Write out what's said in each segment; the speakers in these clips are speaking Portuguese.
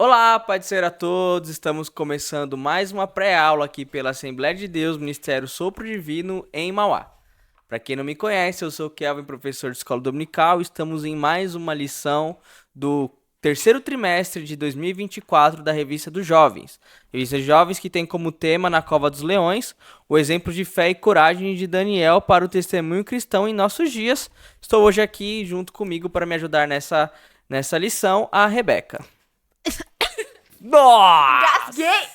Olá, paz do Senhor a todos. Estamos começando mais uma pré-aula aqui pela Assembleia de Deus, Ministério Sopro Divino em Mauá. Para quem não me conhece, eu sou o Kelvin, professor de Escola Dominical. Estamos em mais uma lição do terceiro trimestre de 2024 da Revista dos Jovens. Revista dos Jovens que tem como tema, na Cova dos Leões, o exemplo de fé e coragem de Daniel para o testemunho cristão em nossos dias. Estou hoje aqui junto comigo para me ajudar nessa lição, a Rebeca. Nossa! Gasguei!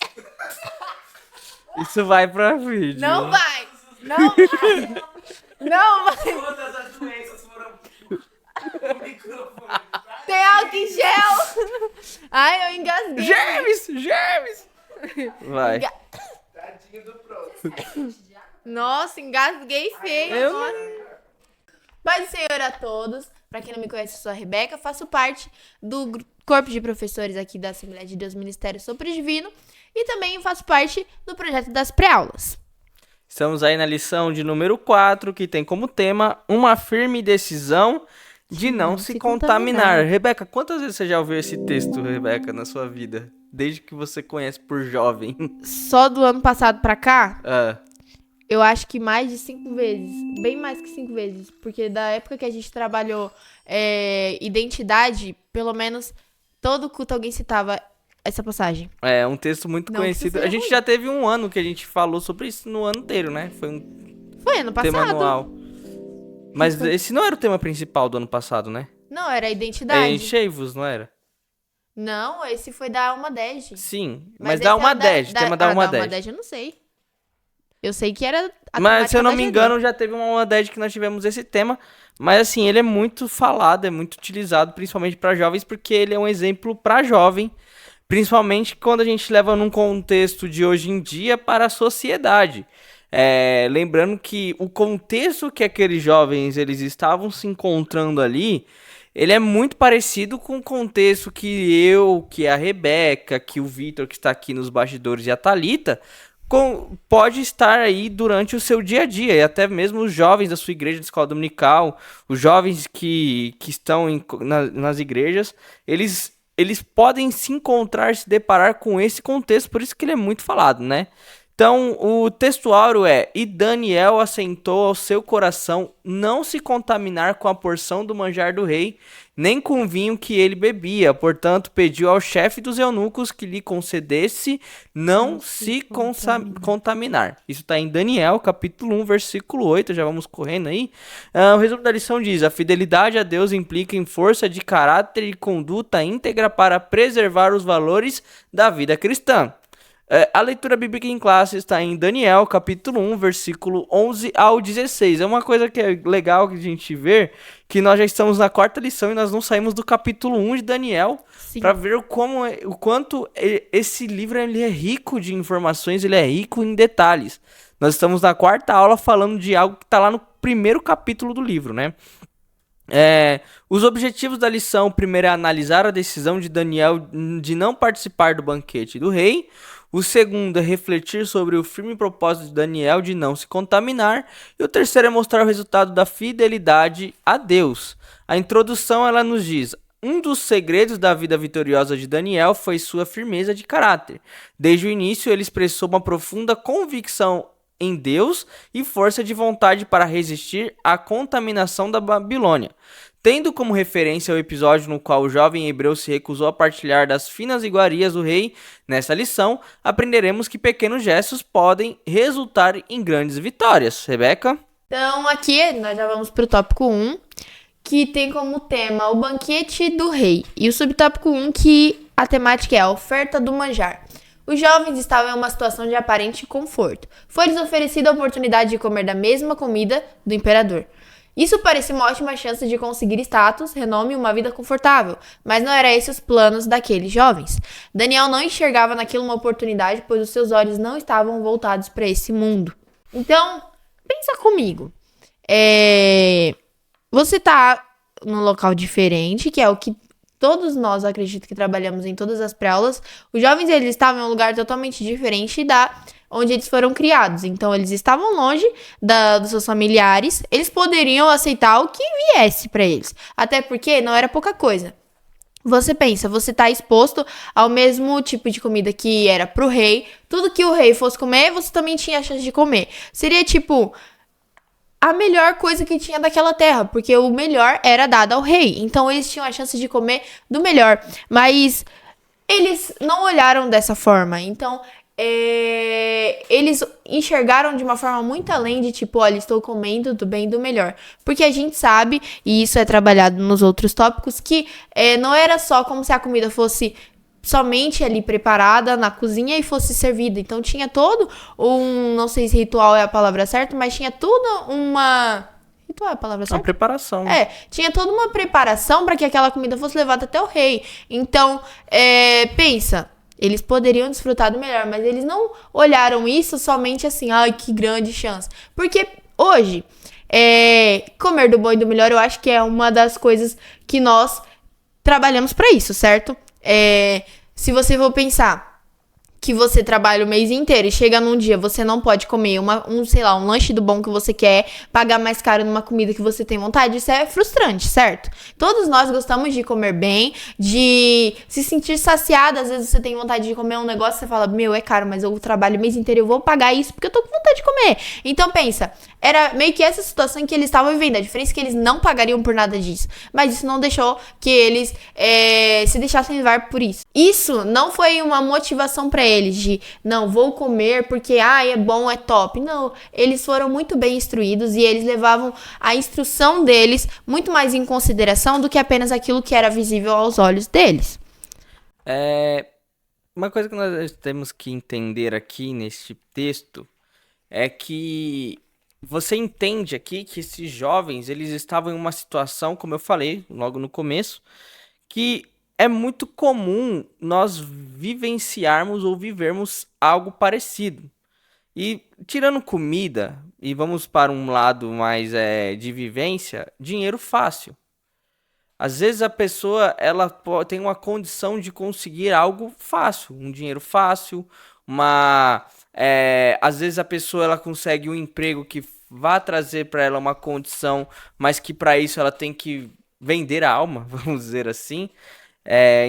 Isso vai pra vídeo. Não vai! Não vai! Não vai! Todas as doenças foram pro microfone. Tem álcool em gel! Ai, eu engasguei! Germes! Vai. Tadinho do próximo. Nossa, engasguei feio Eu agora. Paz do Senhor a todos. Pra quem não me conhece, eu sou a Rebeca. Faço parte do corpo de professores aqui da Assembleia de Deus Ministério Sopro Divino. E também faço parte do projeto das pré-aulas. Estamos aí na lição de número 4, que tem como tema uma firme decisão de não se contaminar. Rebeca, quantas vezes você já ouviu esse texto, Rebeca, na sua vida? Desde que você conhece por jovem. Só do ano passado pra cá, Ah, eu acho que mais de 5 vezes. Bem mais que 5 vezes. Porque da época que a gente trabalhou identidade, pelo menos todo culto alguém citava essa passagem. é um texto muito Não conhecido. precisa A gente ruim. já teve um ano que a gente falou sobre isso no ano inteiro, né? Foi um Foi ano tema passado. anual. Mas esse não era o tema principal do ano passado, né? Não, era É identidade. Enchei-vos, não era? Não, esse foi da Alma 10. Sim, mas esse dá é uma o 10, tema da da uma Alma 10. 10 eu não sei. Eu sei que era a Mas se eu temática não da me GD. engano, já teve uma 10 que nós tivemos esse tema. Mas assim, ele é muito falado, é muito utilizado, principalmente para jovens, porque ele é um exemplo para jovem, principalmente quando a gente leva num contexto de hoje em dia para a sociedade. Lembrando que o contexto que aqueles jovens eles estavam se encontrando ali, ele é muito parecido com o contexto que a Rebeca, que o Vitor, que está aqui nos bastidores, e a Thalita pode estar aí durante o seu dia a dia, e até mesmo os jovens da sua igreja de escola dominical, os jovens que estão nas igrejas, eles podem se encontrar, se deparar com esse contexto, por isso que ele é muito falado, né? Então, o textuário é: e Daniel assentou ao seu coração não se contaminar com a porção do manjar do rei, nem com o vinho que ele bebia. Portanto, pediu ao chefe dos eunucos que lhe concedesse não se contaminar. Isso está em Daniel, capítulo 1, versículo 8. Já vamos correndo aí. O resumo da lição diz: a fidelidade a Deus implica em força de caráter e conduta íntegra para preservar os valores da vida cristã. A leitura bíblica em classe está em Daniel, capítulo 1, versículo 11 ao 16. É uma coisa que é legal que a gente ver, que nós já estamos na quarta lição e nós não saímos do capítulo 1 de Daniel, Sim. para ver o quanto esse livro ele é rico de informações, ele é rico em detalhes. Nós estamos na quarta aula falando de algo que está lá no primeiro capítulo do livro, né? Os objetivos da lição: primeiro é analisar a decisão de Daniel de não participar do banquete do rei. O segundo é refletir sobre o firme propósito de Daniel de não se contaminar. E o terceiro é mostrar o resultado da fidelidade a Deus. A introdução ela nos diz: um dos segredos da vida vitoriosa de Daniel foi sua firmeza de caráter. Desde o início ele expressou uma profunda convicção em Deus e força de vontade para resistir à contaminação da Babilônia. Tendo como referência o episódio no qual o jovem hebreu se recusou a partilhar das finas iguarias do rei, nessa lição aprenderemos que pequenos gestos podem resultar em grandes vitórias. Rebeca? Então, aqui nós já vamos pro tópico 1, que tem como tema o banquete do rei. E o subtópico 1, que a temática é a oferta do manjar. Os jovens estavam em uma situação de aparente conforto. Foi-lhes oferecida a oportunidade de comer da mesma comida do imperador. Isso parecia uma ótima chance de conseguir status, renome e uma vida confortável, mas não eram esses os planos daqueles jovens. Daniel não enxergava naquilo uma oportunidade, pois os seus olhos não estavam voltados para esse mundo. Então, pensa comigo. Você tá num local diferente, que é o que todos nós, acredito que trabalhamos em todas as pré-aulas. Os jovens, eles estavam em um lugar totalmente diferente da onde eles foram criados. Então, eles estavam longe dos seus familiares. Eles poderiam aceitar o que viesse para eles. Até porque não era pouca coisa. Você pensa, você tá exposto ao mesmo tipo de comida que era pro rei. Tudo que o rei fosse comer, você também tinha a chance de comer. Seria tipo a melhor coisa que tinha daquela terra, porque o melhor era dado ao rei. Então eles tinham a chance de comer do melhor. Mas eles não olharam dessa forma. Então eles enxergaram de uma forma muito além de tipo, olha, estou comendo do bem e do melhor. Porque a gente sabe, e isso é trabalhado nos outros tópicos, que não era só como se a comida fosse somente ali preparada na cozinha e fosse servida. Então tinha todo não sei se ritual é a palavra certa, mas tinha tudo uma... Ritual é a palavra certa? Uma preparação. Tinha toda uma preparação para que aquela comida fosse levada até o rei. Então, pensa... Eles poderiam desfrutar do melhor, mas eles não olharam isso somente assim, ai, que grande chance. Porque hoje, comer do bom e do melhor, eu acho que é uma das coisas que nós trabalhamos pra isso, certo? Se você for pensar que você trabalha o mês inteiro e chega num dia, você não pode comer um lanche do bom que você quer, pagar mais caro numa comida que você tem vontade, isso é frustrante, certo? Todos nós gostamos de comer bem, de se sentir saciado, às vezes você tem vontade de comer um negócio, você fala, meu, é caro, mas eu trabalho o mês inteiro, eu vou pagar isso porque eu tô com vontade de comer. Então pensa, era meio que essa situação que eles estavam vivendo, a diferença é que eles não pagariam por nada disso, mas isso não deixou que eles se deixassem levar por isso. Isso não foi uma motivação pra eles de, não, vou comer porque, é bom, é top. Não, eles foram muito bem instruídos e eles levavam a instrução deles muito mais em consideração do que apenas aquilo que era visível aos olhos deles. Uma coisa que nós temos que entender aqui neste texto é que você entende aqui que esses jovens, eles estavam em uma situação, como eu falei logo no começo, que é muito comum nós vivenciarmos ou vivermos algo parecido. E tirando comida, e vamos para um lado mais de vivência, dinheiro fácil. Às vezes a pessoa tem uma condição de conseguir algo fácil, um dinheiro fácil, às vezes a pessoa ela consegue um emprego que vá trazer para ela uma condição, mas que para isso ela tem que vender a alma, vamos dizer assim.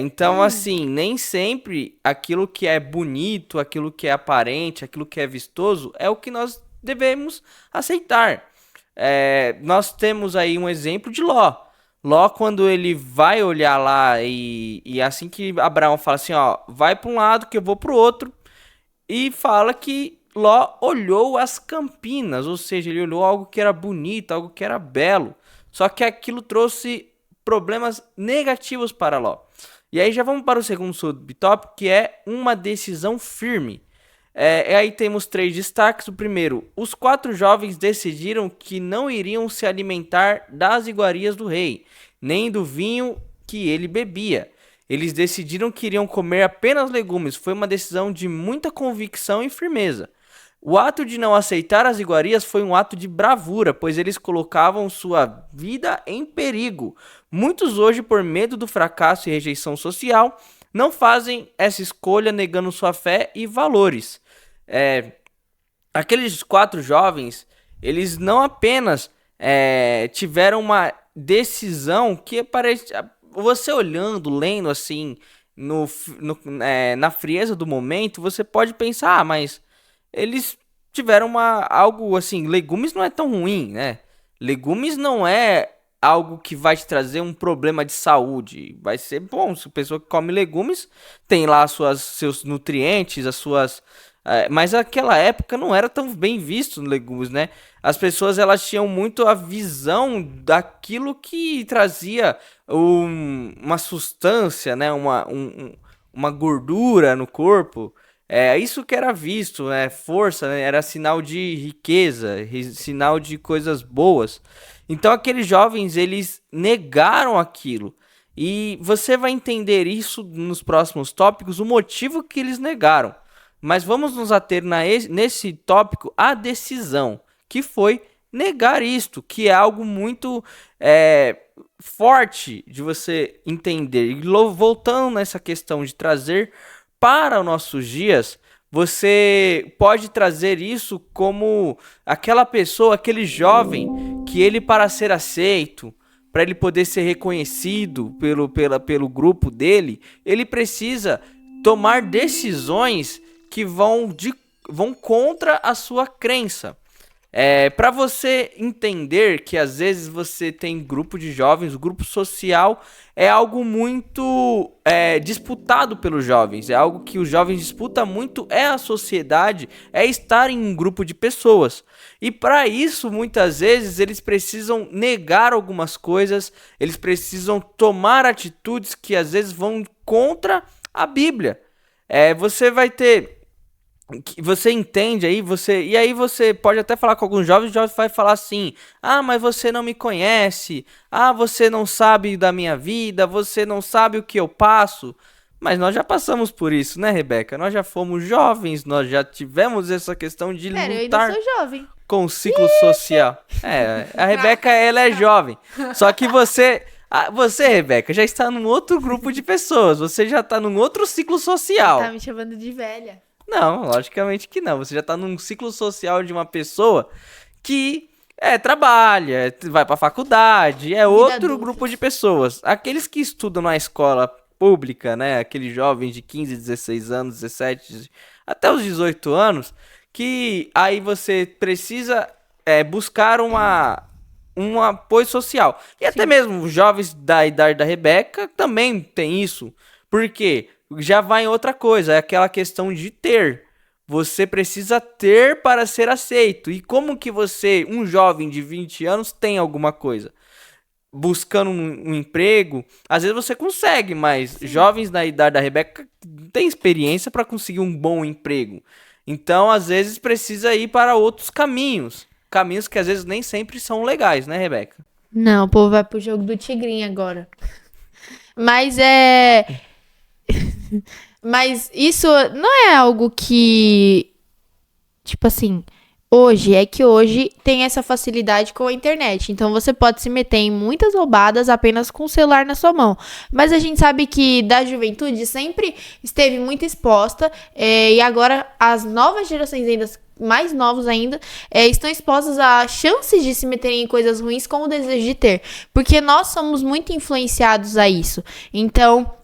Então, assim, nem sempre aquilo que é bonito, aquilo que é aparente, aquilo que é vistoso é o que nós devemos aceitar. Nós temos aí um exemplo de Ló. Ló, quando ele vai olhar lá e assim que Abraão fala assim, ó, vai para um lado que eu vou para o outro, e fala que Ló olhou as campinas, ou seja, ele olhou algo que era bonito, algo que era belo, só que aquilo trouxe problemas negativos para Ló. E aí já vamos para o segundo subtópico, que é uma decisão firme. Aí temos 3 destaques. O primeiro, os 4 jovens decidiram que não iriam se alimentar das iguarias do rei, nem do vinho que ele bebia. Eles decidiram que iriam comer apenas legumes. Foi uma decisão de muita convicção e firmeza. O ato de não aceitar as iguarias foi um ato de bravura, pois eles colocavam sua vida em perigo. Muitos hoje, por medo do fracasso e rejeição social, não fazem essa escolha negando sua fé e valores. Aqueles 4 jovens, eles não apenas tiveram uma decisão que parece... Você olhando, lendo assim, na frieza do momento, você pode pensar, mas eles tiveram algo assim, legumes não é tão ruim, né? Legumes não é algo que vai te trazer um problema de saúde. Vai ser bom, se a pessoa que come legumes tem lá seus nutrientes, mas naquela época não era tão bem visto legumes, né? As pessoas elas tinham muito a visão daquilo que trazia uma substância, né? Uma gordura no corpo. Isso que era visto, né? Força, né? Era sinal de riqueza, sinal de coisas boas. Então aqueles jovens, eles negaram aquilo. E você vai entender isso nos próximos tópicos, o motivo que eles negaram. Mas vamos nos ater nesse tópico, a decisão, que foi negar isto, que é algo muito forte de você entender. E voltando nessa questão de trazer para os nossos dias, você pode trazer isso como aquela pessoa, aquele jovem, que ele para ser aceito, para ele poder ser reconhecido pelo grupo dele, ele precisa tomar decisões que vão contra a sua crença. Para você entender que às vezes você tem grupo de jovens, o grupo social é algo muito disputado pelos jovens, é algo que os jovens disputam muito, é a sociedade, é estar em um grupo de pessoas. E para isso, muitas vezes, eles precisam negar algumas coisas, eles precisam tomar atitudes que às vezes vão contra a Bíblia. Você vai ter... Você entende aí, e aí você pode até falar com alguns jovens, o jovem vai falar assim: ah, mas você não me conhece, ah, você não sabe da minha vida, você não sabe o que eu passo. Mas nós já passamos por isso, né, Rebeca? Nós já fomos jovens, nós já tivemos essa questão de Pera, eu lutar ainda sou jovem. com o ciclo social. A Rebeca, ela é jovem, só que você, Rebeca, já está num outro grupo de pessoas, você já está num outro ciclo social. Tá me chamando de velha. Não, logicamente que não. Você já tá num ciclo social de uma pessoa que trabalha, vai pra faculdade, é outro adulta. grupo de pessoas. Aqueles que estudam na escola pública, né? Aqueles jovens de 15, 16 anos, 17, até os 18 anos, que aí você precisa buscar um apoio social. E até mesmo os jovens da idade da Rebeca também tem isso. Por quê? Já vai em outra coisa, é aquela questão de ter. Você precisa ter para ser aceito. E como que você, um jovem de 20 anos, tem alguma coisa? Buscando um emprego, às vezes você consegue, mas jovens na idade da Rebeca têm experiência para conseguir um bom emprego. Então, às vezes, precisa ir para outros caminhos. Caminhos que às vezes nem sempre são legais, né, Rebeca? Não, o povo vai pro jogo do tigrinho agora. Mas Mas isso não é algo que, tipo assim, hoje tem essa facilidade com a internet. Então você pode se meter em muitas roubadas apenas com o celular na sua mão. Mas a gente sabe que da juventude sempre esteve muito exposta. E agora as novas gerações ainda mais novos ainda, estão expostos a chances de se meterem em coisas ruins com o desejo de ter. Porque nós somos muito influenciados a isso. Então,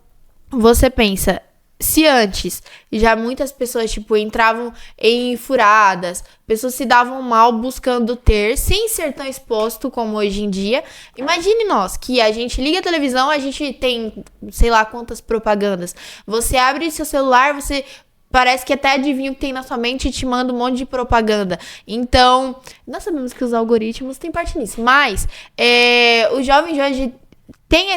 você pensa, se antes já muitas pessoas, tipo, entravam em furadas, pessoas se davam mal buscando ter, sem ser tão exposto como hoje em dia. Imagine nós, que a gente liga a televisão, a gente tem, sei lá, quantas propagandas. Você abre seu celular, você parece que até adivinha o que tem na sua mente e te manda um monte de propaganda. Então, nós sabemos que os algoritmos têm parte nisso. Mas, os jovens de hoje tem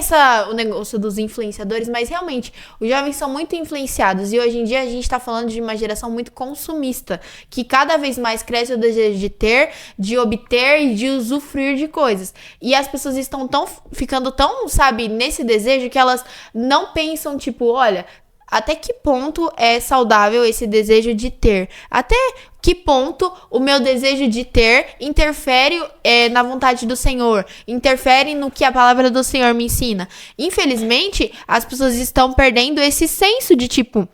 o negócio dos influenciadores, mas realmente, os jovens são muito influenciados. E hoje em dia a gente tá falando de uma geração muito consumista, que cada vez mais cresce o desejo de ter, de obter e de usufruir de coisas. E as pessoas estão ficando tão, sabe, nesse desejo que elas não pensam, tipo, olha, até que ponto é saudável esse desejo de ter? Até que ponto o meu desejo de ter interfere na vontade do Senhor? Interfere no que a palavra do Senhor me ensina? Infelizmente, as pessoas estão perdendo esse senso de tipo,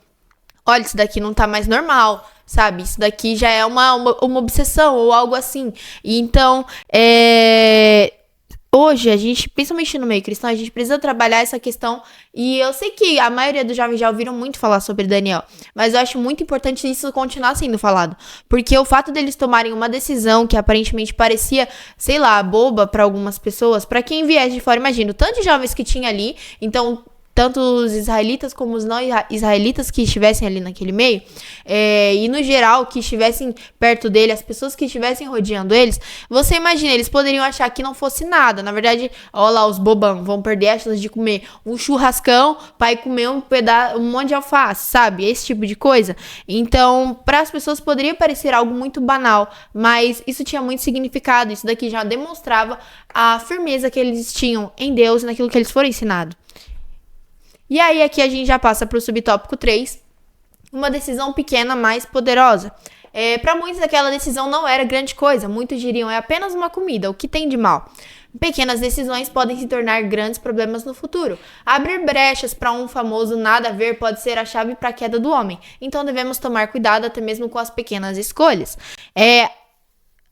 olha, isso daqui não tá mais normal, sabe? Isso daqui já é uma obsessão ou algo assim. E então, hoje, a gente, principalmente no meio cristão, a gente precisa trabalhar essa questão. E eu sei que a maioria dos jovens já ouviram muito falar sobre Daniel, mas eu acho muito importante isso continuar sendo falado. Porque o fato deles tomarem uma decisão que aparentemente parecia, sei lá, boba para algumas pessoas, para quem viesse de fora, imagina, tanto de jovens que tinha ali, então tanto os israelitas como os não israelitas que estivessem ali naquele meio, e no geral que estivessem perto dele, as pessoas que estivessem rodeando eles, você imagina, eles poderiam achar que não fosse nada. Na verdade, olha lá, os bobão vão perder a chance de comer um churrascão para ir comer um monte de alface, sabe? Esse tipo de coisa. Então, para as pessoas poderia parecer algo muito banal, mas isso tinha muito significado. Isso daqui já demonstrava a firmeza que eles tinham em Deus e naquilo que eles foram ensinados. E aí aqui a gente já passa para o subtópico 3, uma decisão pequena, mais poderosa. Para muitos aquela decisão não era grande coisa, muitos diriam, é apenas uma comida, o que tem de mal? Pequenas decisões podem se tornar grandes problemas no futuro. Abrir brechas para um famoso nada a ver pode ser a chave para a queda do homem, então devemos tomar cuidado até mesmo com as pequenas escolhas.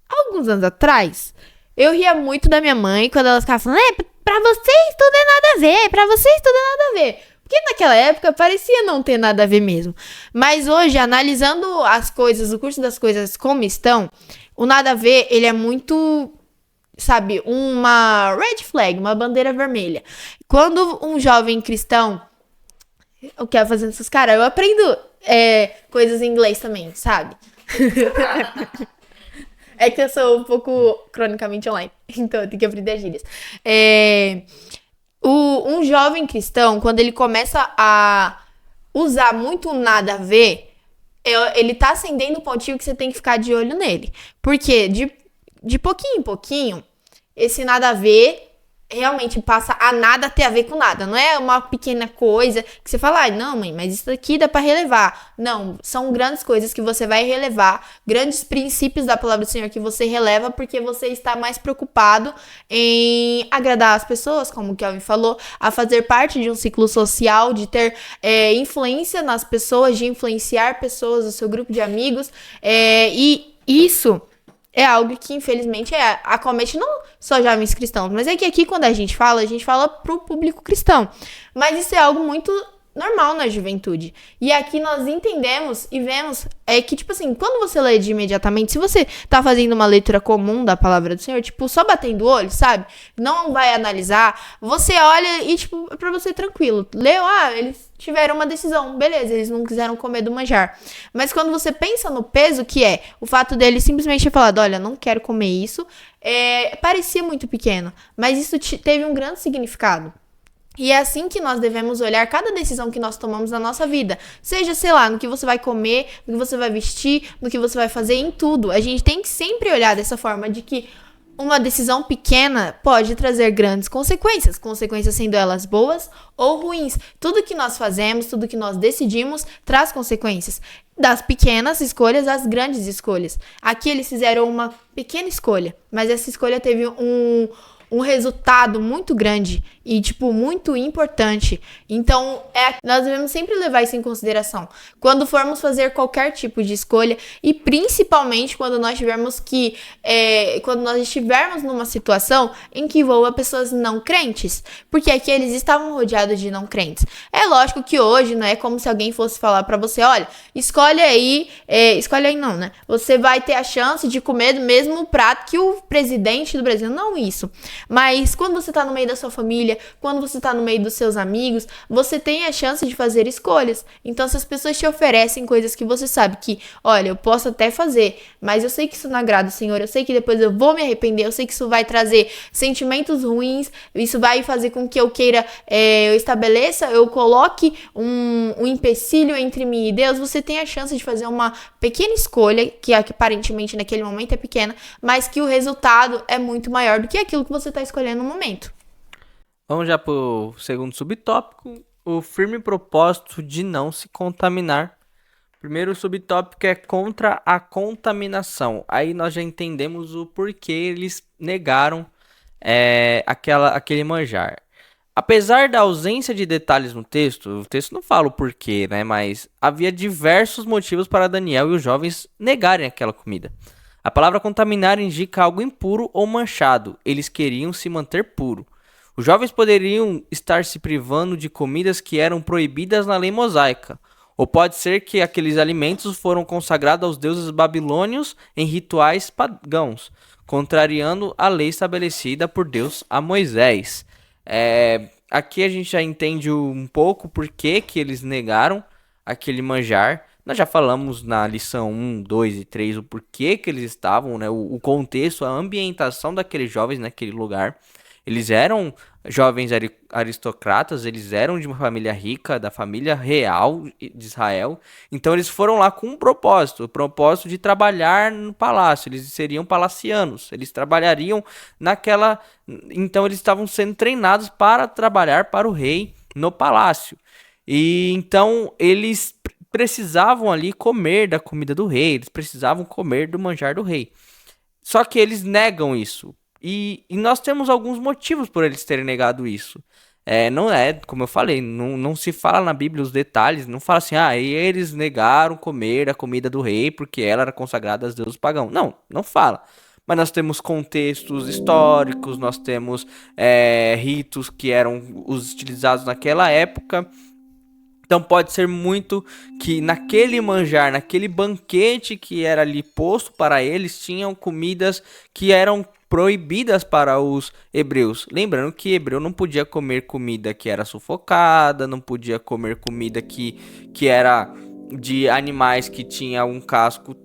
Alguns anos atrás, eu ria muito da minha mãe quando ela ficava falando, pra vocês tudo é nada a ver, pra vocês tudo é nada a ver. Porque naquela época parecia não ter nada a ver mesmo. Mas hoje, analisando as coisas, o curso das coisas como estão, o nada a ver, ele é muito, sabe, uma red flag, uma bandeira vermelha. Quando um jovem cristão, eu quero fazendo essas caras, eu aprendo coisas em inglês também, sabe? É que eu sou um pouco cronicamente online, então eu tenho que aprender as gírias. Um jovem cristão, quando ele começa a usar muito nada a ver, ele tá acendendo um pontinho que você tem que ficar de olho nele. Porque de pouquinho em pouquinho, esse nada a ver realmente passa a nada ter a ver com nada. Não é uma pequena coisa que você fala, não, mãe, mas isso aqui dá pra relevar. Não, são grandes coisas que você vai relevar, grandes princípios da palavra do Senhor que você releva porque você está mais preocupado em agradar as pessoas, como o Kelvin falou, a fazer parte de um ciclo social, de ter influência nas pessoas, de influenciar pessoas, o seu grupo de amigos, e isso é algo que, infelizmente, acomete não só jovens cristãos, mas é que aqui, quando a gente fala pro público cristão. Mas isso é algo muito normal na juventude. E aqui nós entendemos e vemos que, tipo assim, quando você lê de imediatamente, se você tá fazendo uma leitura comum da palavra do Senhor, tipo, só batendo o olho, sabe? Não vai analisar, você olha e, tipo, é pra você tranquilo. Leu, eles tiveram uma decisão, beleza, eles não quiseram comer do manjar. Mas quando você pensa no peso que é o fato deles simplesmente ter falado, olha, não quero comer isso, parecia muito pequeno, mas isso teve um grande significado. E é assim que nós devemos olhar cada decisão que nós tomamos na nossa vida. Seja, sei lá, no que você vai comer, no que você vai vestir, no que você vai fazer, em tudo. A gente tem que sempre olhar dessa forma de que uma decisão pequena pode trazer grandes consequências. Consequências sendo elas boas ou ruins. Tudo que nós fazemos, tudo que nós decidimos, traz consequências. Das pequenas escolhas às grandes escolhas. Aqui eles fizeram uma pequena escolha, mas essa escolha teve um resultado muito grande e, tipo, muito importante. Então, nós devemos sempre levar isso em consideração quando formos fazer qualquer tipo de escolha e principalmente quando nós estivermos numa situação em que envolva pessoas não crentes, porque aqui eles estavam rodeados de não crentes. É lógico que hoje não é como se alguém fosse falar pra você, olha, escolhe aí não, né? Você vai ter a chance de comer do mesmo prato que o presidente do Brasil. Não isso. Mas quando você tá no meio da sua família, quando você tá no meio dos seus amigos, você tem a chance de fazer escolhas. Então, se as pessoas te oferecem coisas que você sabe que, olha, eu posso até fazer, mas eu sei que isso não agrada o Senhor, eu sei que depois eu vou me arrepender, eu sei que isso vai trazer sentimentos ruins, isso vai fazer com que eu queira, eu coloque um empecilho entre mim e Deus, você tem a chance de fazer uma pequena escolha, que aparentemente naquele momento é pequena, mas que o resultado é muito maior do que aquilo que você está escolhendo no momento. Vamos já pro segundo subtópico, o firme propósito de não se contaminar. Primeiro subtópico é contra a contaminação. Aí nós já entendemos o porquê eles negaram aquele manjar. Apesar da ausência de detalhes no texto, o texto não fala o porquê, né? Mas havia diversos motivos para Daniel e os jovens negarem aquela comida. A palavra contaminar indica algo impuro ou manchado. Eles queriam se manter puro. Os jovens poderiam estar se privando de comidas que eram proibidas na lei mosaica. Ou pode ser que aqueles alimentos foram consagrados aos deuses babilônios em rituais pagãos, contrariando a lei estabelecida por Deus a Moisés. Aqui a gente já entende um pouco por que eles negaram aquele manjar. Nós já falamos na lição 1, 2 e 3 o porquê que eles estavam, né? O contexto, a ambientação daqueles jovens naquele lugar. Eles eram jovens aristocratas, eles eram de uma família rica, da família real de Israel. Então eles foram lá com um propósito, o propósito de trabalhar no palácio. Eles seriam palacianos, eles trabalhariam naquela... Então eles estavam sendo treinados para trabalhar para o rei no palácio. E então eles precisavam ali comer da comida do rei, eles precisavam comer do manjar do rei. Só que eles negam isso. E nós temos alguns motivos por eles terem negado isso. Não é, como eu falei, não se fala na Bíblia os detalhes, não fala assim, e eles negaram comer a comida do rei porque ela era consagrada aos deuses pagãos. Não fala. mas nós temos contextos históricos, nós temos ritos que eram os utilizados naquela época. Então pode ser muito que naquele manjar, naquele banquete que era ali posto para eles, tinham comidas que eram proibidas para os hebreus. Lembrando que hebreu não podia comer comida que era sufocada, não podia comer comida que era de animais que tinha um casco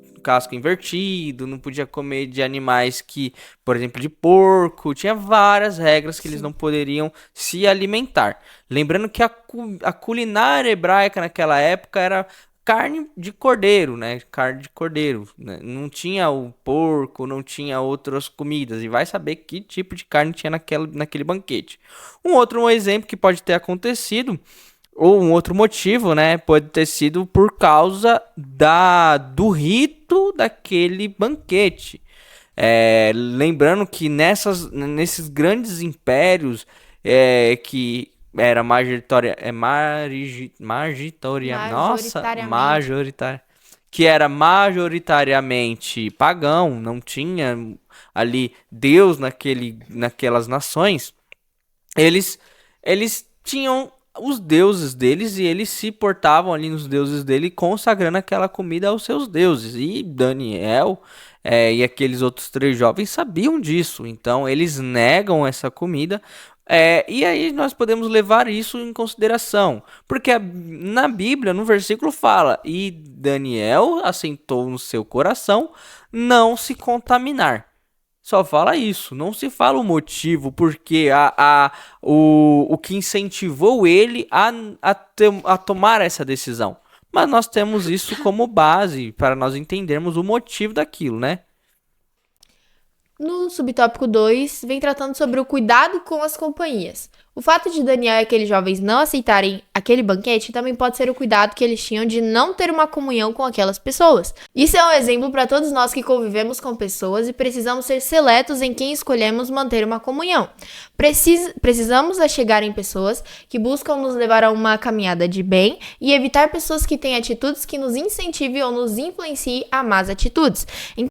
invertido, não podia comer de animais que, por exemplo, de porco, tinha várias regras que eles não poderiam se alimentar. Lembrando que a culinária hebraica naquela época era carne de cordeiro, né? Carne de cordeiro, né? Não tinha o porco, não tinha outras comidas, e vai saber que tipo de carne tinha naquele banquete. Um outro exemplo que pode ter acontecido, ou um outro motivo, né, pode ter sido por causa do rito daquele banquete. Lembrando que nesses grandes impérios que era que era majoritariamente pagão, não tinha ali Deus naquelas nações, eles tinham os deuses deles e eles se portavam ali nos deuses dele, consagrando aquela comida aos seus deuses. E Daniel e aqueles outros 3 jovens sabiam disso, então eles negam essa comida. E aí nós podemos levar isso em consideração, porque na Bíblia, no versículo fala: e Daniel assentou no seu coração não se contaminar. Só fala isso, não se fala o motivo, porque o que incentivou ele a tomar essa decisão. Mas nós temos isso como base para nós entendermos o motivo daquilo, né? No subtópico 2, vem tratando sobre o cuidado com as companhias. O fato de Daniel e aqueles jovens não aceitarem aquele banquete também pode ser o cuidado que eles tinham de não ter uma comunhão com aquelas pessoas. Isso é um exemplo para todos nós que convivemos com pessoas e precisamos ser seletos em quem escolhemos manter uma comunhão. Precisamos chegar em pessoas que buscam nos levar a uma caminhada de bem e evitar pessoas que têm atitudes que nos incentivem ou nos influenciem a más atitudes.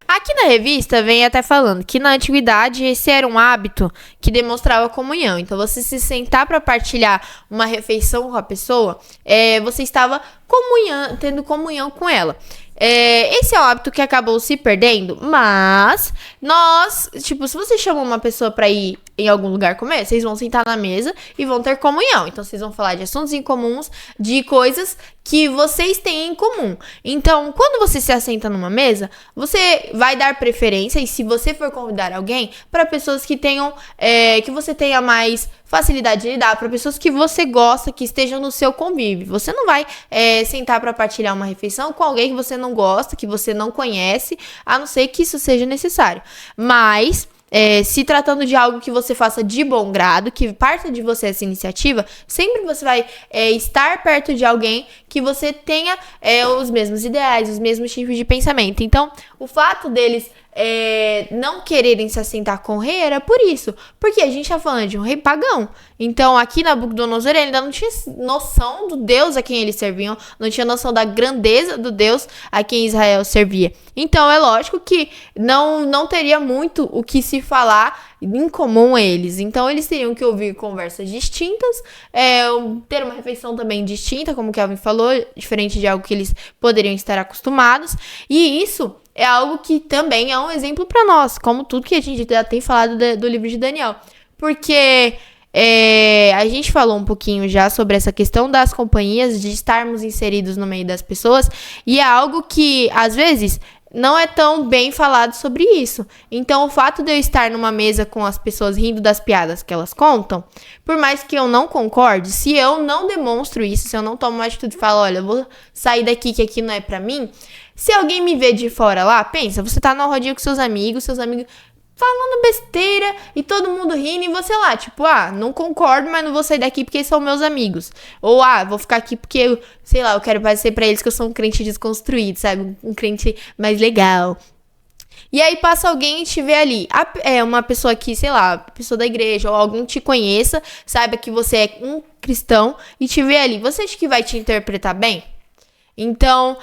Aqui na revista vem até falando que na antiguidade esse era um hábito que demonstrava comunhão. Então você se sentar para partilhar uma refeição com a pessoa, você estava tendo comunhão com ela. Esse é um hábito que acabou se perdendo, mas se você chama uma pessoa pra ir em algum lugar comer, vocês vão sentar na mesa e vão ter comunhão. Então, vocês vão falar de assuntos em comuns, de coisas que vocês têm em comum. Então, quando você se assenta numa mesa, você vai dar preferência, e se você for convidar alguém, para pessoas que tenham, que você tenha mais facilidade de lidar, para pessoas que você gosta, que estejam no seu convívio. Você não vai sentar para partilhar uma refeição com alguém que você não gosta, que você não conhece, a não ser que isso seja necessário. Mas se tratando de algo que você faça de bom grado, que parta de você essa iniciativa, sempre você vai estar perto de alguém que você tenha os mesmos ideais, os mesmos tipos de pensamento. Então, o fato deles não quererem se assentar com o rei era por isso, porque a gente tá falando de um rei pagão. Então, aqui Nabucodonosor, ele ainda não tinha noção do Deus a quem eles serviam, não tinha noção da grandeza do Deus a quem Israel servia. Então, é lógico que não teria muito o que se falar em comum a eles. Então, eles teriam que ouvir conversas distintas, ter uma refeição também distinta, como o Kelvin falou, diferente de algo que eles poderiam estar acostumados. E isso é algo que também é um exemplo para nós, como tudo que a gente já tem falado do livro de Daniel. Porque a gente falou um pouquinho já sobre essa questão das companhias, de estarmos inseridos no meio das pessoas, e é algo que, às vezes, não é tão bem falado sobre isso. Então, o fato de eu estar numa mesa com as pessoas rindo das piadas que elas contam, por mais que eu não concorde, se eu não demonstro isso, se eu não tomo uma atitude e falo, olha, eu vou sair daqui que aqui não é pra mim, se alguém me vê de fora lá, pensa, você tá numa rodinha com seus amigos falando besteira e todo mundo rindo e você lá, tipo, não concordo, mas não vou sair daqui porque são meus amigos. Ou, vou ficar aqui porque, sei lá, eu quero parecer pra eles que eu sou um crente desconstruído, sabe? Um crente mais legal. E aí passa alguém e te vê ali. Uma pessoa que, sei lá, pessoa da igreja ou alguém te conheça, saiba que você é um cristão e te vê ali. Você acha que vai te interpretar bem? Então,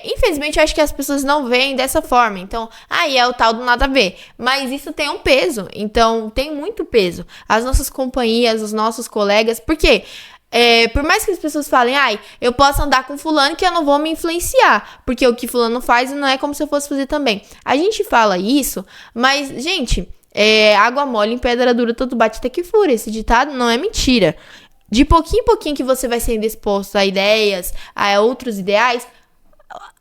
infelizmente, eu acho que as pessoas não veem dessa forma. Então, aí é o tal do nada a ver. Mas isso tem um peso. Então, tem muito peso. As nossas companhias, os nossos colegas. Por quê? Por mais que as pessoas falem, eu posso andar com fulano que eu não vou me influenciar, porque o que fulano faz não é como se eu fosse fazer também. A gente fala isso, mas, gente, água mole em pedra dura, todo bate até que fura. Esse ditado não é mentira. De pouquinho em pouquinho que você vai sendo exposto a ideias, a outros ideais,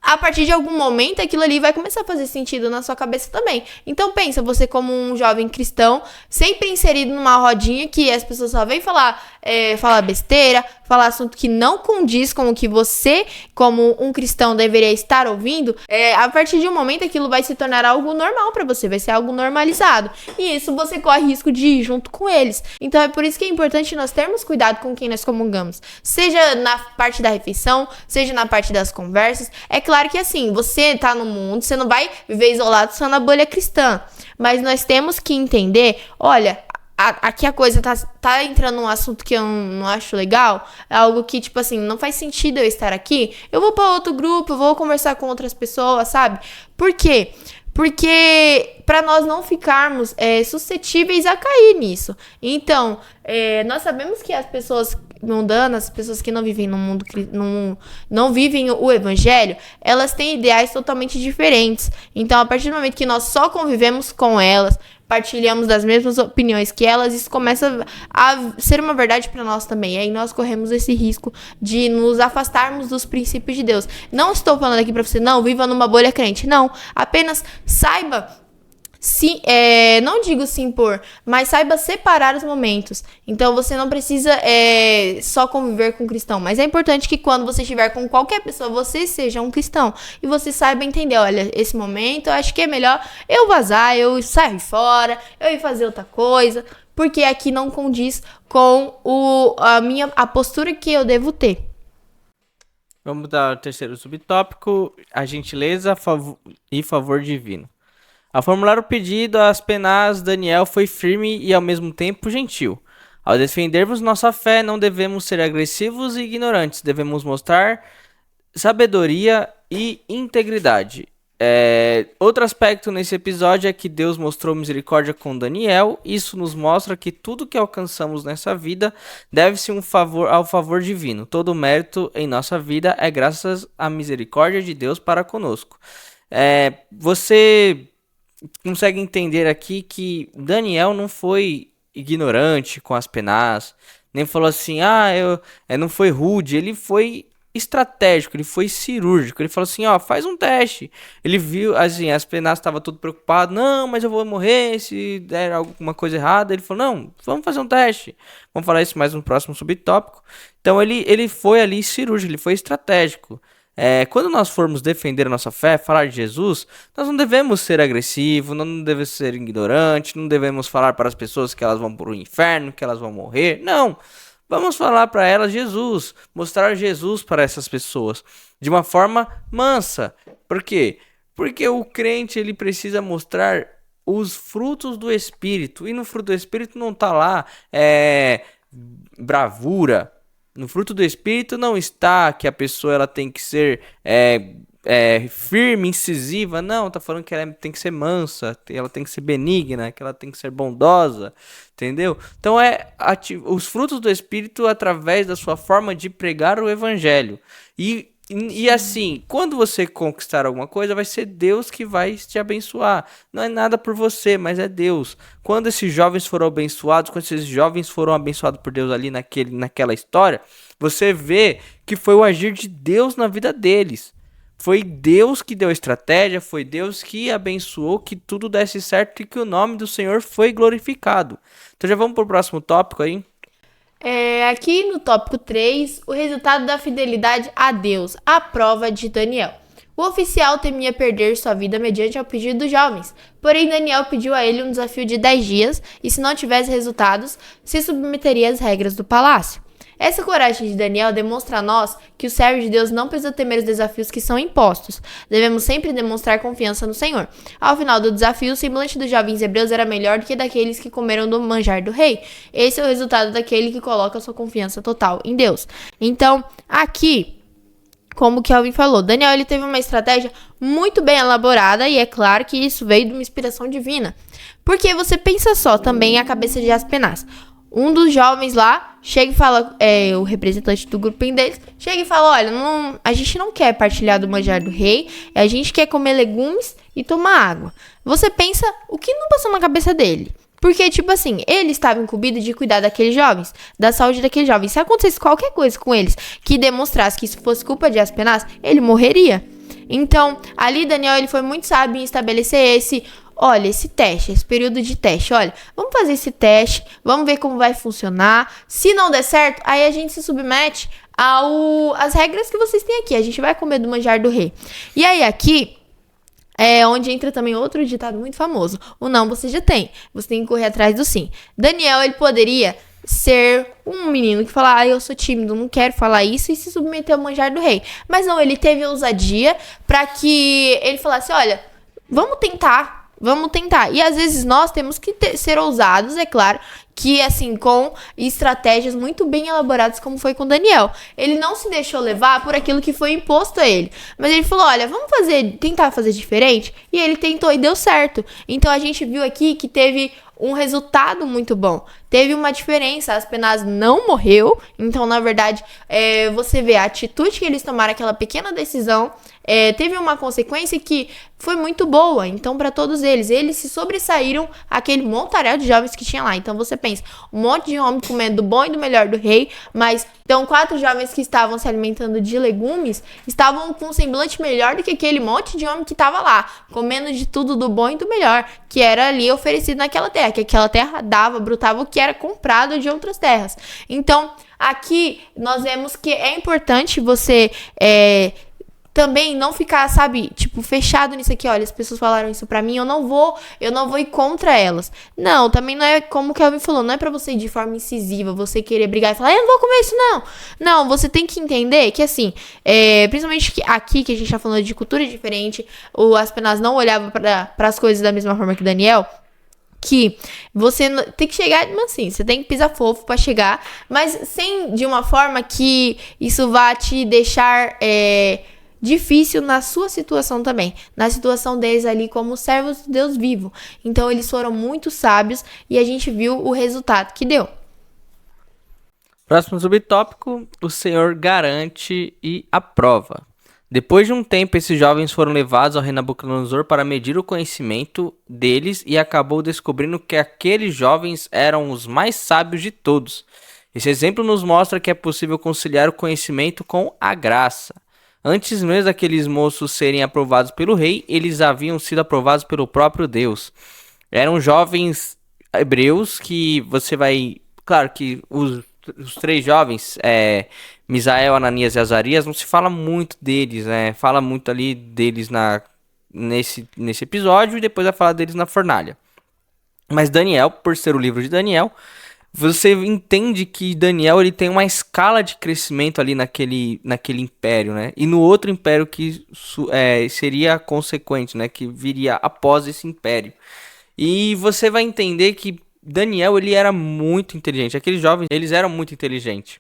a partir de algum momento aquilo ali vai começar a fazer sentido na sua cabeça também. Então pensa, você como um jovem cristão, sempre inserido numa rodinha que as pessoas só vêm falar besteira, falar assunto que não condiz com o que você, como um cristão, deveria estar ouvindo, a partir de um momento aquilo vai se tornar algo normal pra você, vai ser algo normalizado. E isso você corre risco de ir junto com eles. Então é por isso que é importante nós termos cuidado com quem nós comungamos. Seja na parte da refeição, seja na parte das conversas. É claro que assim, você tá no mundo, você não vai viver isolado só na bolha cristã. Mas nós temos que entender, olha, aqui a coisa tá entrando num assunto que eu não acho legal, é algo que, tipo assim, não faz sentido eu estar aqui, eu vou pra outro grupo, eu vou conversar com outras pessoas, sabe? Por quê? Porque para nós não ficarmos suscetíveis a cair nisso. Então, nós sabemos que as pessoas mundanas, as pessoas que não vivem no mundo, não vivem o evangelho, elas têm ideais totalmente diferentes. Então, a partir do momento que nós só convivemos com elas, partilhamos das mesmas opiniões que elas, isso começa a ser uma verdade para nós também. E aí nós corremos esse risco de nos afastarmos dos princípios de Deus. Não estou falando aqui para você, não, viva numa bolha crente. Não, apenas saiba, não digo se impor, mas saiba separar os momentos. Então você não precisa só conviver com um cristão, mas é importante que quando você estiver com qualquer pessoa, você seja um cristão e você saiba entender, olha, esse momento eu acho que é melhor eu vazar, eu sair fora, eu ir fazer outra coisa, porque aqui não condiz com a postura que eu devo ter. Vamos dar o terceiro subtópico, a gentileza e favor divino. Ao formular o pedido às penas, Daniel foi firme e ao mesmo tempo gentil. Ao defendermos nossa fé, não devemos ser agressivos e ignorantes, devemos mostrar sabedoria e integridade. Outro aspecto nesse episódio é que Deus mostrou misericórdia com Daniel. Isso nos mostra que tudo que alcançamos nessa vida deve-se ao favor divino. Todo o mérito em nossa vida é graças à misericórdia de Deus para conosco. Você consegue entender aqui que Daniel não foi ignorante com as penas, nem falou assim, não foi rude, ele foi estratégico, ele foi cirúrgico, ele falou assim, faz um teste. Ele viu, assim, as penas estavam todo preocupado, não, mas eu vou morrer se der alguma coisa errada. Ele falou, não, vamos fazer um teste. Vamos falar isso mais no próximo subtópico. Então ele foi ali cirúrgico, ele foi estratégico. Quando nós formos defender a nossa fé, falar de Jesus, nós não devemos ser agressivos, não devemos ser ignorantes, não devemos falar para as pessoas que elas vão para o inferno, que elas vão morrer. Não, vamos falar para elas Jesus, mostrar Jesus para essas pessoas de uma forma mansa. Por quê? Porque o crente ele precisa mostrar os frutos do Espírito, e no fruto do Espírito não está lá bravura. No fruto do Espírito não está que a pessoa ela tem que ser firme, incisiva. Não, tá falando que ela tem que ser mansa, ela tem que ser benigna, que ela tem que ser bondosa, entendeu? Então os frutos do Espírito através da sua forma de pregar o Evangelho. E assim, quando você conquistar alguma coisa, vai ser Deus que vai te abençoar. Não é nada por você, mas é Deus. Quando esses jovens foram abençoados, quando esses jovens foram abençoados por Deus ali naquela história, você vê que foi o agir de Deus na vida deles. Foi Deus que deu estratégia, foi Deus que abençoou que tudo desse certo e que o nome do Senhor foi glorificado. Então já vamos pro próximo tópico aí. Aqui no tópico 3, o resultado da fidelidade a Deus, a prova de Daniel. O oficial temia perder sua vida mediante ao pedido dos jovens, porém Daniel pediu a ele um desafio de 10 dias e, se não tivesse resultados, se submeteria às regras do palácio. Essa coragem de Daniel demonstra a nós que o servo de Deus não precisa temer os desafios que são impostos. Devemos sempre demonstrar confiança no Senhor. Ao final do desafio, o semblante dos jovens hebreus era melhor do que daqueles que comeram do manjar do rei. Esse é o resultado daquele que coloca sua confiança total em Deus. Então, aqui, como o Kelvin falou, Daniel ele teve uma estratégia muito bem elaborada e é claro que isso veio de uma inspiração divina. Porque você pensa só também a cabeça de Aspenaz. Um dos jovens lá chega e fala, o representante do grupinho deles, chega e fala, olha, a gente não quer partilhar do manjar do rei, a gente quer comer legumes e tomar água. Você pensa o que não passou na cabeça dele? Porque, tipo assim, ele estava incumbido de cuidar daqueles jovens, da saúde daqueles jovens. Se acontecesse qualquer coisa com eles que demonstrasse que isso fosse culpa de Aspenaz, ele morreria. Então, ali Daniel ele foi muito sábio em estabelecer esse teste, esse período de teste. Olha, vamos fazer esse teste, vamos ver como vai funcionar. Se não der certo, aí a gente se submete às regras que vocês têm aqui. A gente vai comer do manjar do rei. E aí aqui é onde entra também outro ditado muito famoso. O não você já tem. Você tem que correr atrás do sim. Daniel, ele poderia ser um menino que fala, eu sou tímido, não quero falar isso, e se submeter ao manjar do rei. Mas não, ele teve ousadia para que ele falasse, olha, vamos tentar. E às vezes nós temos que ser ousados, é claro, que assim, com estratégias muito bem elaboradas, como foi com Daniel. Ele não se deixou levar por aquilo que foi imposto a ele. Mas ele falou, olha, vamos tentar fazer diferente? E ele tentou e deu certo. Então a gente viu aqui que teve um resultado muito bom. Teve uma diferença, Aspenaz não morreu. Então, na verdade, você vê a atitude que eles tomaram, aquela pequena decisão, teve uma consequência que foi muito boa. Então, para todos eles se sobressaíram aquele montaréu de jovens que tinha lá. Então, você pensa, um monte de homem comendo do bom e do melhor do rei, mas então 4 jovens que estavam se alimentando de legumes estavam com um semblante melhor do que aquele monte de homem que estava lá, comendo de tudo do bom e do melhor, que era ali oferecido naquela terra, que aquela terra brotava o que era comprado de outras terras. Então, aqui nós vemos que é importante você também não ficar, sabe, tipo, fechado nisso aqui. Olha, as pessoas falaram isso pra mim, eu não vou ir contra elas. Não, também não é como o Kelvin falou, não é pra você ir de forma incisiva, você querer brigar e falar, eu não vou comer isso não. Não, você tem que entender que assim, principalmente aqui que a gente tá falando de cultura diferente, o Aspenaz não olhava para as coisas da mesma forma que Daniel, que você tem que chegar assim, você tem que pisar fofo pra chegar, mas sem de uma forma que isso vá te deixar difícil na sua situação também, na situação deles ali como servos de Deus vivo. Então eles foram muito sábios e a gente viu o resultado que deu. Próximo subtópico, o Senhor garante e aprova. Depois de um tempo, esses jovens foram levados ao rei Nabucodonosor para medir o conhecimento deles e acabou descobrindo que aqueles jovens eram os mais sábios de todos. Esse exemplo nos mostra que é possível conciliar o conhecimento com a graça. Antes mesmo daqueles moços serem aprovados pelo rei, eles haviam sido aprovados pelo próprio Deus. Eram jovens hebreus que você vai... Claro que os 3 jovens, Misael, Ananias e Azarias, não se fala muito deles, né? Fala muito ali deles nesse episódio e depois vai falar deles na fornalha. Mas Daniel, por ser o livro de Daniel, você entende que Daniel ele tem uma escala de crescimento ali naquele império, né? E no outro império que seria consequente, né? Que viria após esse império. E você vai entender que Daniel ele era muito inteligente. Aqueles jovens, eles eram muito inteligentes.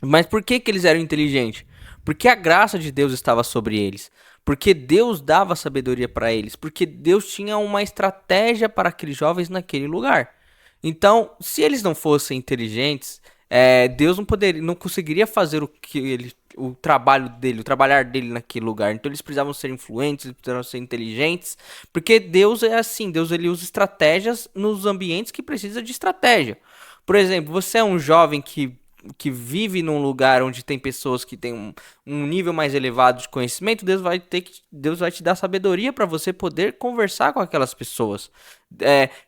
Mas por que eles eram inteligentes? Porque a graça de Deus estava sobre eles. Porque Deus dava sabedoria para eles. Porque Deus tinha uma estratégia para aqueles jovens naquele lugar. Então, se eles não fossem inteligentes, Deus não conseguiria fazer o trabalhar dele naquele lugar. Então, eles precisavam ser influentes, eles precisavam ser inteligentes, porque Deus é assim, Deus ele usa estratégias nos ambientes que precisa de estratégia. Por exemplo, você é um jovem que vive num lugar onde tem pessoas que têm um nível mais elevado de conhecimento, Deus vai te dar sabedoria para você poder conversar com aquelas pessoas.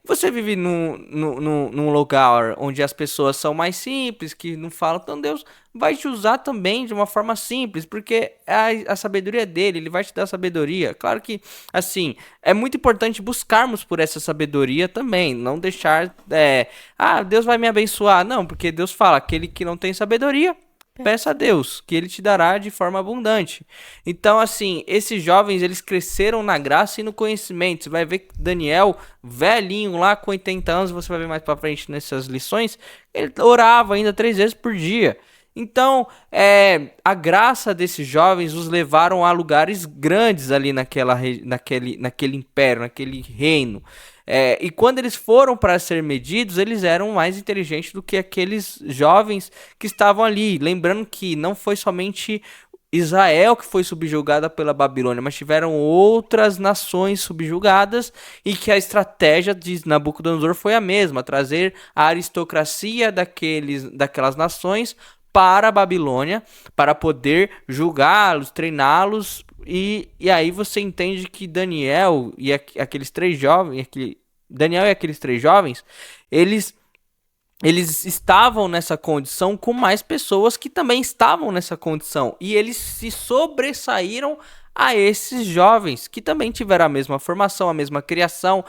Você vive num lugar onde as pessoas são mais simples, que não falam, então Deus vai te usar também de uma forma simples, porque a sabedoria dele, ele vai te dar sabedoria. Claro que, assim, é muito importante buscarmos por essa sabedoria também, não deixar, Deus vai me abençoar, não, porque Deus fala, aquele que não tem sabedoria, peça a Deus, que ele te dará de forma abundante. Então, assim, esses jovens, eles cresceram na graça e no conhecimento. Você vai ver que Daniel, velhinho lá com 80 anos, você vai ver mais pra frente nessas lições, ele orava ainda 3 vezes por dia. Então, a graça desses jovens os levaram a lugares grandes ali naquele império, naquele reino. E quando eles foram para ser medidos, eles eram mais inteligentes do que aqueles jovens que estavam ali. Lembrando que não foi somente Israel que foi subjugada pela Babilônia, mas tiveram outras nações subjugadas e que a estratégia de Nabucodonosor foi a mesma, trazer a aristocracia daquelas nações para a Babilônia, para poder julgá-los, treiná-los, e aí você entende que Daniel e aqueles três jovens, Daniel e aqueles três jovens, eles estavam nessa condição com mais pessoas que também estavam nessa condição. E eles se sobressaíram a esses jovens que também tiveram a mesma formação, a mesma criação,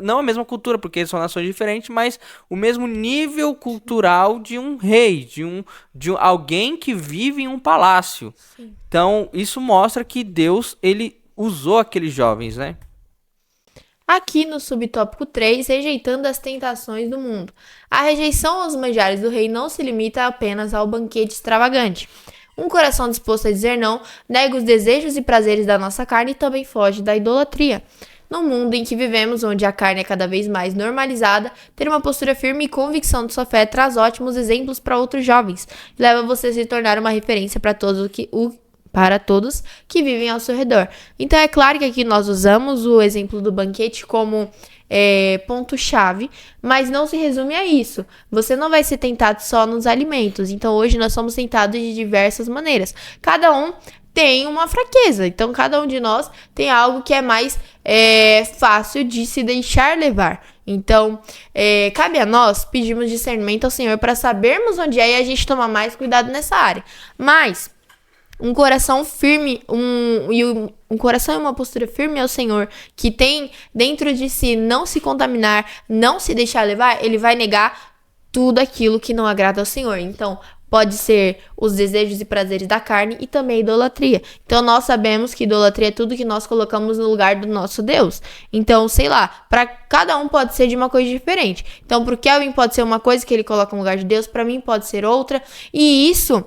não a mesma cultura, porque são nações diferentes, mas o mesmo nível cultural de um rei, de alguém que vive em um palácio. Sim. Então, isso mostra que Deus, ele usou aqueles jovens, né? Aqui no subtópico 3, rejeitando as tentações do mundo. A rejeição aos manjares do rei não se limita apenas ao banquete extravagante. Um coração disposto a dizer não nega os desejos e prazeres da nossa carne e também foge da idolatria. No mundo em que vivemos, onde a carne é cada vez mais normalizada, ter uma postura firme e convicção de sua fé traz ótimos exemplos para outros jovens e leva você a se tornar uma referência para todos que vivem ao seu redor. Então é claro que aqui nós usamos o exemplo do banquete como ponto-chave, mas não se resume a isso. Você não vai ser tentado só nos alimentos. Então hoje nós somos tentados de diversas maneiras. Cada um tem uma fraqueza. Então cada um de nós tem algo que é mais fácil de se deixar levar. Então, cabe a nós pedirmos discernimento ao Senhor para sabermos onde é e a gente tomar mais cuidado nessa área. Mas um coração firme, um coração e uma postura firme ao Senhor, que tem dentro de si não se contaminar, não se deixar levar, ele vai negar tudo aquilo que não agrada ao Senhor. Então, pode ser os desejos e prazeres da carne e também a idolatria. Então, nós sabemos que idolatria é tudo que nós colocamos no lugar do nosso Deus. Então, sei lá, para cada um pode ser de uma coisa diferente. Então, pro Kelvin pode ser uma coisa que ele coloca no lugar de Deus, para mim pode ser outra. E isso,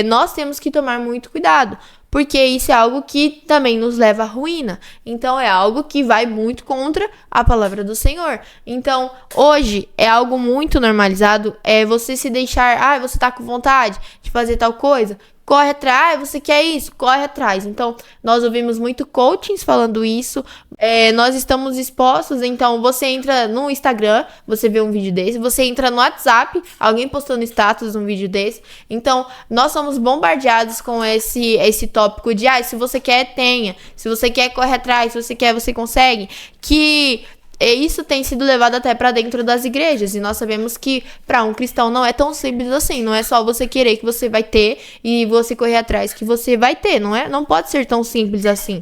nós temos que tomar muito cuidado. Porque isso é algo que também nos leva à ruína. Então, é algo que vai muito contra a palavra do Senhor. Então, hoje, é algo muito normalizado. Você se deixar... você tá com vontade de fazer tal coisa? Corre atrás. Você quer isso? Corre atrás. Então, nós ouvimos muito coachings falando isso. Nós estamos expostos. Então, você entra no Instagram, você vê um vídeo desse. Você entra no WhatsApp, alguém postou no status um vídeo desse. Então, nós somos bombardeados com esse tópico de se você quer, tenha. Se você quer, corre atrás. Se você quer, você consegue. Que isso tem sido levado até para dentro das igrejas. E nós sabemos que para um cristão não é tão simples assim. Não é só você querer que você vai ter e você correr atrás que você vai ter. Não pode ser tão simples assim.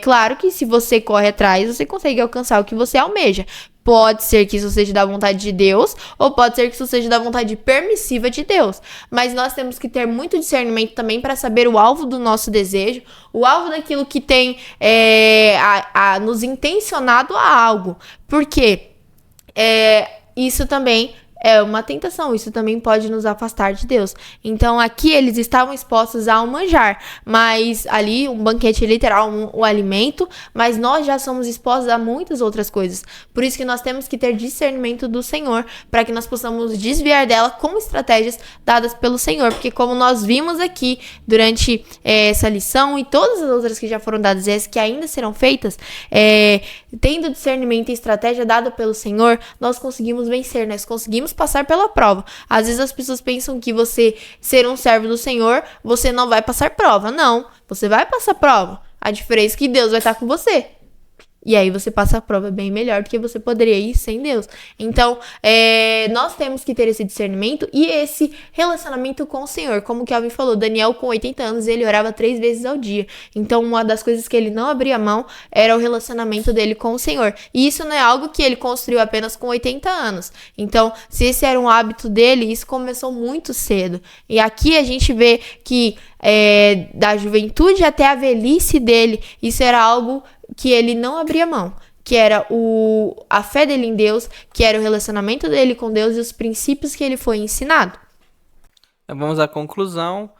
Claro que se você corre atrás, você consegue alcançar o que você almeja. Pode ser que isso seja da vontade de Deus, ou pode ser que isso seja da vontade permissiva de Deus. Mas nós temos que ter muito discernimento também para saber o alvo do nosso desejo, o alvo daquilo que tem nos intencionado a algo. Porque isso também é uma tentação, isso também pode nos afastar de Deus. Então aqui eles estavam expostos a um manjar, mas ali um banquete literal, o alimento, mas nós já somos expostos a muitas outras coisas. Por isso que nós temos que ter discernimento do Senhor, para que nós possamos desviar dela com estratégias dadas pelo Senhor, porque como nós vimos aqui durante essa lição e todas as outras que já foram dadas e as que ainda serão feitas, tendo discernimento e estratégia dada pelo Senhor, nós conseguimos vencer, nós conseguimos passar pela prova. Às vezes as pessoas pensam que você ser um servo do Senhor, você não vai passar prova. Não, você vai passar prova. A diferença é que Deus vai estar com você. E aí você passa a prova bem melhor do que você poderia ir sem Deus. Então, nós temos que ter esse discernimento e esse relacionamento com o Senhor. Como o Kelvin falou, Daniel com 80 anos, ele orava 3 vezes ao dia. Então, uma das coisas que ele não abria mão era o relacionamento dele com o Senhor. E isso não é algo que ele construiu apenas com 80 anos. Então, se esse era um hábito dele, isso começou muito cedo. E aqui a gente vê que da juventude até a velhice dele, isso era algo que ele não abria mão, que era a fé dele em Deus, que era o relacionamento dele com Deus e os princípios que ele foi ensinado. Vamos à conclusão.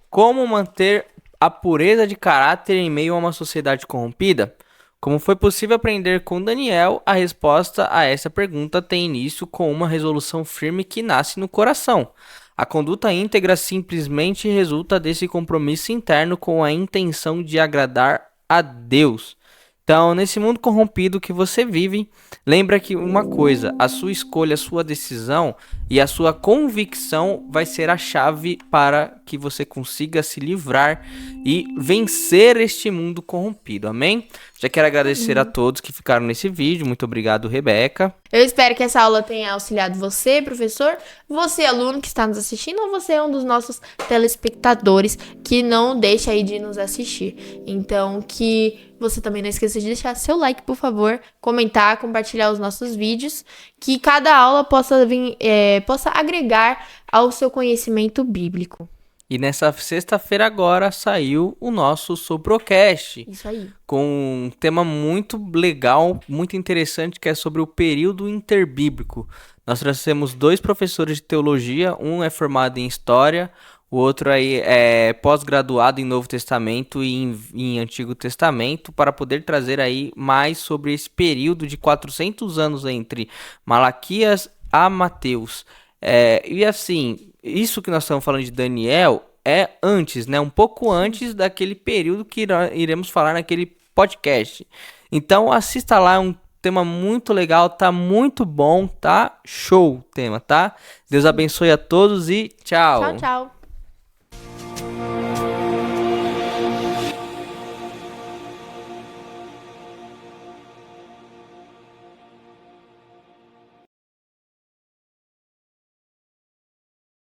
Como manter a pureza de caráter em meio a uma sociedade corrompida? Como foi possível aprender com Daniel, a resposta a essa pergunta tem início com uma resolução firme que nasce no coração. A conduta íntegra simplesmente resulta desse compromisso interno com a intenção de agradar a Deus. Então, nesse mundo corrompido que você vive, lembra que uma coisa, a sua escolha, a sua decisão e a sua convicção vai ser a chave para que você consiga se livrar e vencer este mundo corrompido, amém? Já quero agradecer a todos que ficaram nesse vídeo, muito obrigado, Rebeca. Eu espero que essa aula tenha auxiliado você, professor, você, aluno que está nos assistindo, ou você é um dos nossos telespectadores que não deixa aí de nos assistir. Então, que você também não esqueça de deixar seu like, por favor, comentar, compartilhar os nossos vídeos, que cada aula possa agregar ao seu conhecimento bíblico. E nessa sexta-feira agora saiu o nosso Soprocast. Isso aí. Com um tema muito legal, muito interessante, que é sobre o período interbíblico. Nós trouxemos 2 professores de teologia, um é formado em História, o outro aí é pós-graduado em Novo Testamento e em Antigo Testamento, para poder trazer aí mais sobre esse período de 400 anos entre Malaquias a Mateus. E assim, isso que nós estamos falando de Daniel é antes, né? Um pouco antes daquele período que iremos falar naquele podcast. Então assista lá, é um tema muito legal, tá muito bom, tá show o tema, tá? Deus abençoe a todos e tchau. Tchau, tchau.